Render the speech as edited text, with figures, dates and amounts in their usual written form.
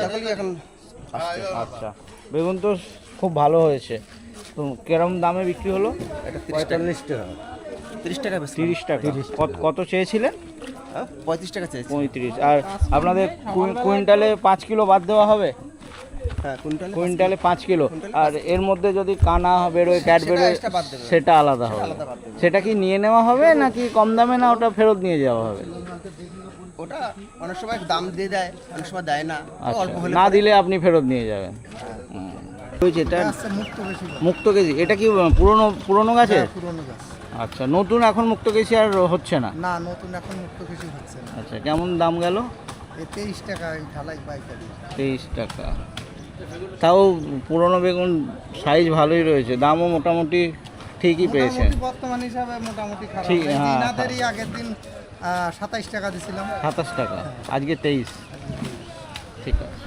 সকালে এখন আচ্ছা, বেগুন তো খুব ভালো হয়েছে। তো কিরম দামে বিক্রি হলো? এটা 45 টাকা, 30 টাকা বেশি, 30 টাকা। কত চেয়েছিলেন? 35 টাকা চাইছি। 35। আর আপনাদের কুইন্টালে 5 কিলো বাদ দেওয়া হবে? হ্যাঁ, কুইন্টালে 5 কিলো। আর এর মধ্যে যদি কানা বেরোয়, ক্যাট বেরোয়, extra বাদ দেবে। সেটা আলাদা হবে। বাদ দেবে। সেটা কি নিয়ে নেওয়া হবে নাকি কম দামে, না ওটা ফেরত নিয়ে যাওয়া হবে? ওটা অনেক সময় দাম দিয়ে দেয়, অনেক সময় দেয় না, তো অল্প আচ্ছা, হলে না দিলে আপনি ফেরত নিয়ে যাবেন। হয়েছে এটা মুক্ত কেজি। এটা কি পুরনো গাছে? পুরনো গাছ। আচ্ছা, নতুন এখন মুক্ত কেজি আর হচ্ছে না? না, নতুন এখন মুক্ত কিছু হচ্ছে না। আচ্ছা, কেমন দাম গেল? 23 টাকা ঢালাই পাইকারি। 23 টাকা। তাও পুরনো বেগুন সাইজ ভালোই রয়েছে, দামও মোটামুটি ঠিকই পেয়েছেন। মোটামুটি বর্তমান হিসাবে মোটামুটি খারাপ ঠিক, না। হ্যাঁ, দিনাদেরই আগের দিন 27 টাকা দিছিলাম। 27 টাকা, আজকে 23। ঠিক আছে।